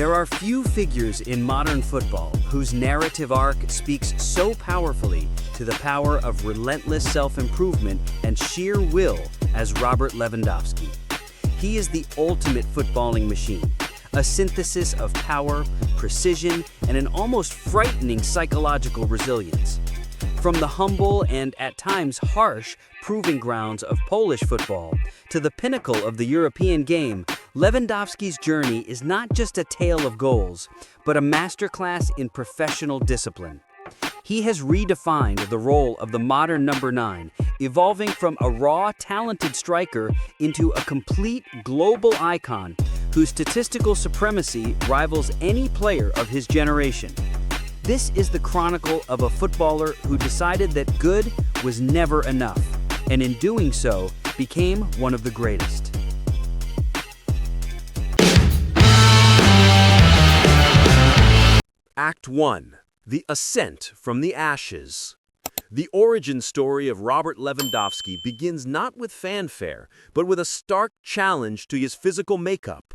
There are few figures in modern football whose narrative arc speaks so powerfully to the power of relentless self-improvement and sheer will as Robert Lewandowski. He is the ultimate footballing machine, a synthesis of power, precision, and an almost frightening psychological resilience. From the humble and at times harsh proving grounds of Polish football to the pinnacle of the European game, Lewandowski's journey is not just a tale of goals, but a masterclass in professional discipline. He has redefined the role of the modern number 9, evolving from a raw, talented striker into a complete global icon whose statistical supremacy rivals any player of his generation. This is the chronicle of a footballer who decided that good was never enough, and in doing so, became one of the greatest. Act 1. The Ascent from the Ashes. The origin story of Robert Lewandowski begins not with fanfare, but with a stark challenge to his physical makeup.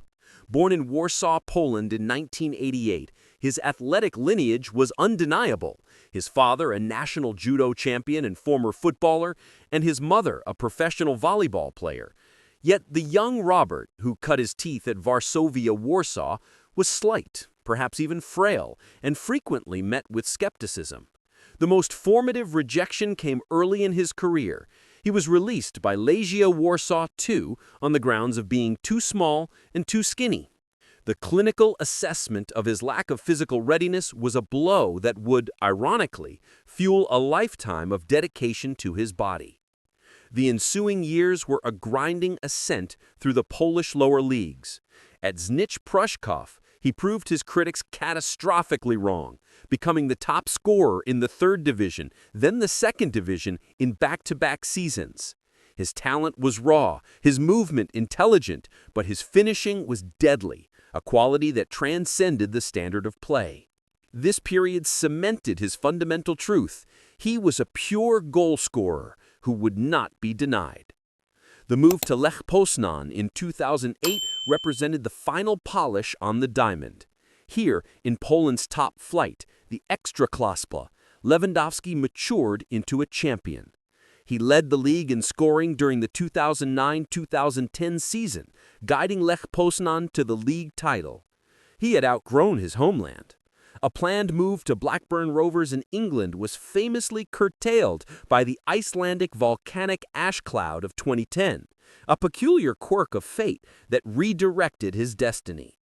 Born in Warsaw, Poland in 1988, his athletic lineage was undeniable. His father, a national judo champion and former footballer, and his mother, a professional volleyball player. Yet the young Robert, who cut his teeth at Legia Warsaw, was slight, perhaps even frail, and frequently met with skepticism. The most formative rejection came early in his career. He was released by Legia Warsaw II on the grounds of being too small and too skinny. The clinical assessment of his lack of physical readiness was a blow that would, ironically, fuel a lifetime of dedication to his body. The ensuing years were a grinding ascent through the Polish lower leagues. At Znicz Pruszków, he proved his critics catastrophically wrong, becoming the top scorer in the 3rd division, then the 2nd division in back-to-back seasons. His talent was raw, his movement intelligent, but his finishing was deadly, a quality that transcended the standard of play. This period cemented his fundamental truth. He was a pure goal scorer who would not be denied. The move to Lech Poznan in 2008 represented the final polish on the diamond. Here, in Poland's top flight, the Ekstraklasa, Lewandowski matured into a champion. He led the league in scoring during the 2009-2010 season, guiding Lech Poznan to the league title. He had outgrown his homeland. A planned move to Blackburn Rovers in England was famously curtailed by the Icelandic volcanic ash cloud of 2010, a peculiar quirk of fate that redirected his destiny.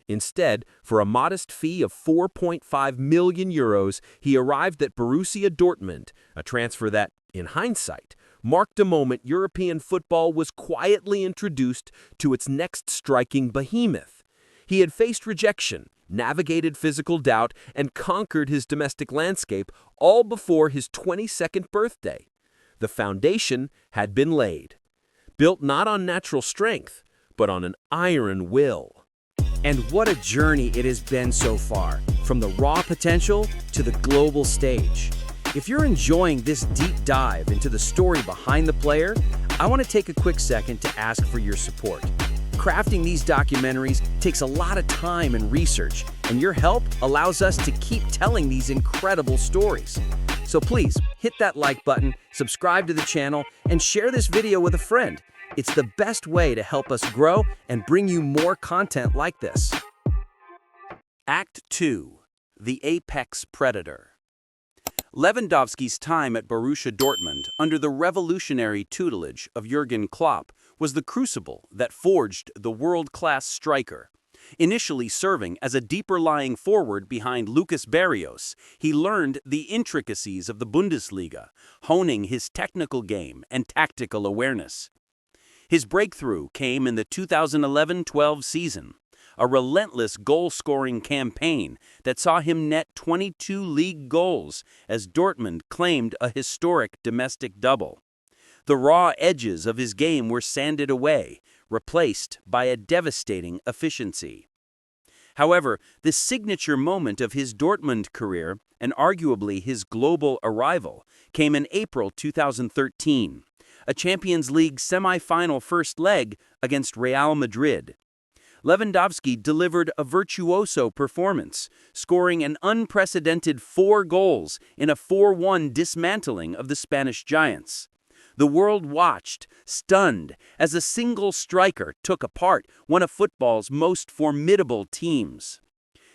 Instead, for a modest fee of €4.5 million, he arrived at Borussia Dortmund, a transfer that, in hindsight, marked a moment European football was quietly introduced to its next striking behemoth. He had faced rejection, navigated physical doubt, and conquered his domestic landscape all before his 22nd birthday. The foundation had been laid, built not on natural strength, but on an iron will. And what a journey it has been so far, from the raw potential to the global stage. If you're enjoying this deep dive into the story behind the player, I want to take a quick second to ask for your support. Crafting these documentaries takes a lot of time and research, and your help allows us to keep telling these incredible stories. So please, hit that like button, subscribe to the channel, and share this video with a friend. It's the best way to help us grow and bring you more content like this. Act 2. The Apex Predator. Lewandowski's time at Borussia Dortmund under the revolutionary tutelage of Jurgen Klopp was the crucible that forged the world-class striker. Initially serving as a deeper-lying forward behind Lucas Barrios, he learned the intricacies of the Bundesliga, honing his technical game and tactical awareness. His breakthrough came in the 2011-12 season, a relentless goal-scoring campaign that saw him net 22 league goals as Dortmund claimed a historic domestic double. The raw edges of his game were sanded away, replaced by a devastating efficiency. However, the signature moment of his Dortmund career, and arguably his global arrival, came in April 2013, a Champions League semi-final first leg against Real Madrid. Lewandowski delivered a virtuoso performance, scoring an unprecedented 4 goals in a 4-1 dismantling of the Spanish giants. The world watched, stunned, as a single striker took apart one of football's most formidable teams.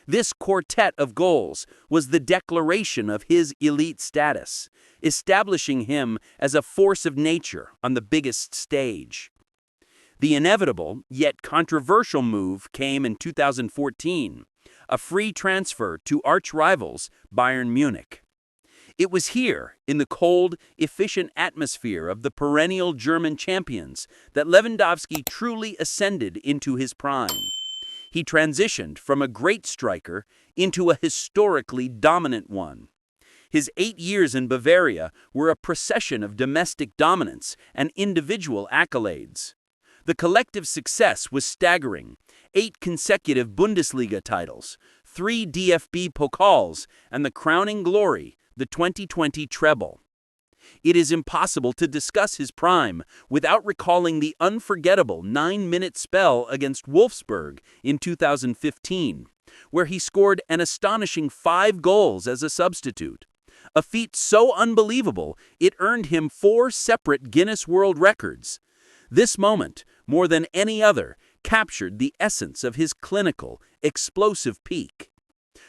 This quartet of goals was the declaration of his elite status, establishing him as a force of nature on the biggest stage. The inevitable, yet controversial move came in 2014, a free transfer to arch-rivals Bayern Munich. It was here, in the cold, efficient atmosphere of the perennial German champions, that Lewandowski truly ascended into his prime. He transitioned from a great striker into a historically dominant one. His 8 years in Bavaria were a procession of domestic dominance and individual accolades. The collective success was staggering: 8 consecutive Bundesliga titles, 3 DFB Pokals, and the crowning glory, the 2020 treble. It is impossible to discuss his prime without recalling the unforgettable 9-minute spell against Wolfsburg in 2015, where he scored an astonishing 5 goals as a substitute. A feat so unbelievable it earned him 4 separate Guinness World Records. This moment, more than any other, captured the essence of his clinical, explosive peak.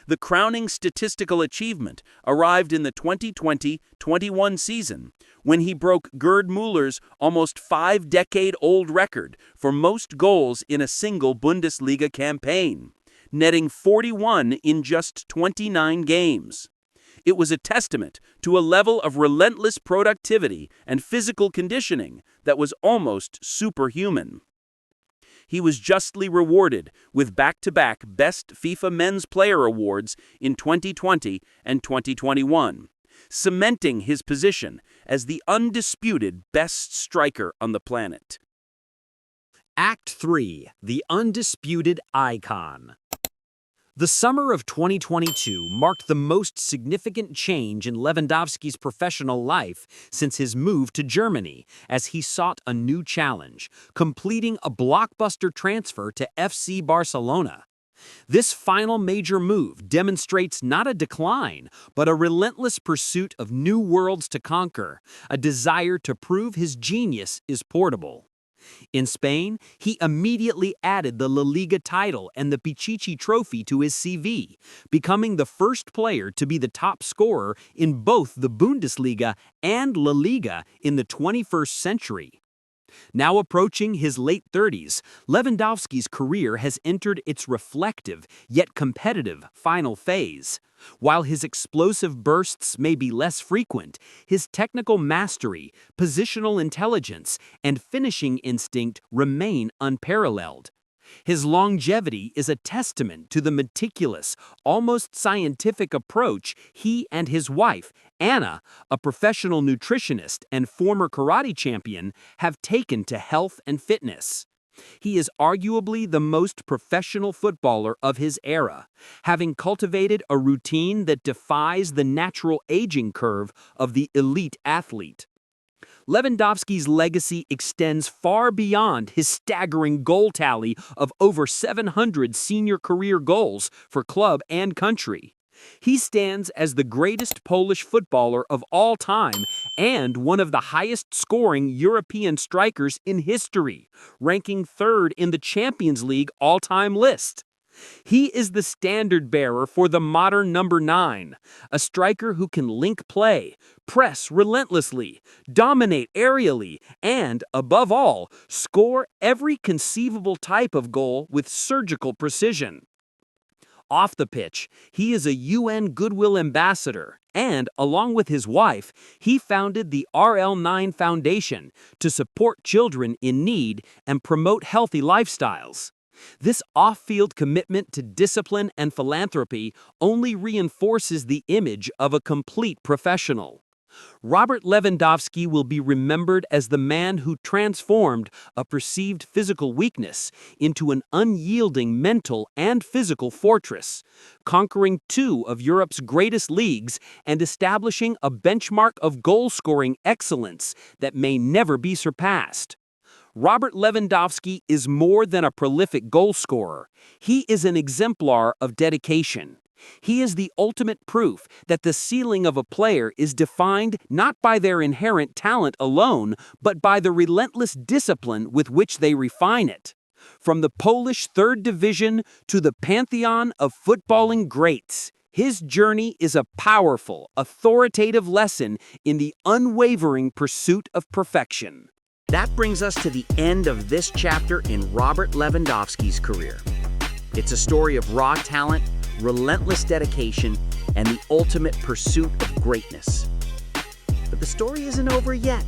The crowning statistical achievement arrived in the 2020-21 season, when he broke Gerd Muller's almost 5-decade-old record for most goals in a single Bundesliga campaign, netting 41 in just 29 games. It was a testament to a level of relentless productivity and physical conditioning that was almost superhuman. He was justly rewarded with back-to-back Best FIFA Men's Player Awards in 2020 and 2021, cementing his position as the undisputed best striker on the planet. Act 3. The Undisputed Icon. The summer of 2022 marked the most significant change in Lewandowski's professional life since his move to Germany, as he sought a new challenge, completing a blockbuster transfer to FC Barcelona. This final major move demonstrates not a decline, but a relentless pursuit of new worlds to conquer, a desire to prove his genius is portable. In Spain, he immediately added the La Liga title and the Pichichi Trophy to his CV, becoming the first player to be the top scorer in both the Bundesliga and La Liga in the 21st century. Now approaching his late 30s, Lewandowski's career has entered its reflective yet competitive final phase. While his explosive bursts may be less frequent, his technical mastery, positional intelligence, and finishing instinct remain unparalleled. His longevity is a testament to the meticulous, almost scientific approach he and his wife, Anna, a professional nutritionist and former karate champion, have taken to health and fitness. He is arguably the most professional footballer of his era, having cultivated a routine that defies the natural aging curve of the elite athlete. Lewandowski's legacy extends far beyond his staggering goal tally of over 700 senior career goals for club and country. He stands as the greatest Polish footballer of all time and one of the highest-scoring European strikers in history, ranking 3rd in the Champions League all-time list. He is the standard-bearer for the modern number 9, a striker who can link play, press relentlessly, dominate aerially, and, above all, score every conceivable type of goal with surgical precision. Off the pitch, he is a UN Goodwill Ambassador, and, along with his wife, he founded the RL9 Foundation to support children in need and promote healthy lifestyles. This off-field commitment to discipline and philanthropy only reinforces the image of a complete professional. Robert Lewandowski will be remembered as the man who transformed a perceived physical weakness into an unyielding mental and physical fortress, conquering 2 of Europe's greatest leagues and establishing a benchmark of goal-scoring excellence that may never be surpassed. Robert Lewandowski is more than a prolific goal scorer. He is an exemplar of dedication. He is the ultimate proof that the ceiling of a player is defined not by their inherent talent alone, but by the relentless discipline with which they refine it. From the Polish third division to the pantheon of footballing greats, his journey is a powerful, authoritative lesson in the unwavering pursuit of perfection. That brings us to the end of this chapter in Robert Lewandowski's career. It's a story of raw talent, relentless dedication, and the ultimate pursuit of greatness. But the story isn't over yet,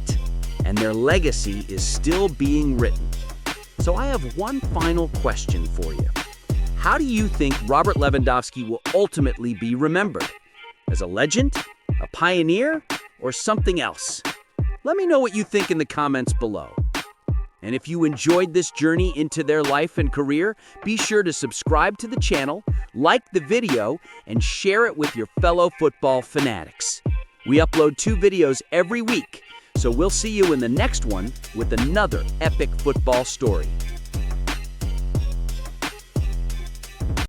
and their legacy is still being written. So I have one final question for you. How do you think Robert Lewandowski will ultimately be remembered? As a legend, a pioneer, or something else? Let me know what you think in the comments below. And if you enjoyed this journey into their life and career, be sure to subscribe to the channel, like the video, and share it with your fellow football fanatics. We upload 2 videos every week, so we'll see you in the next one with another epic football story.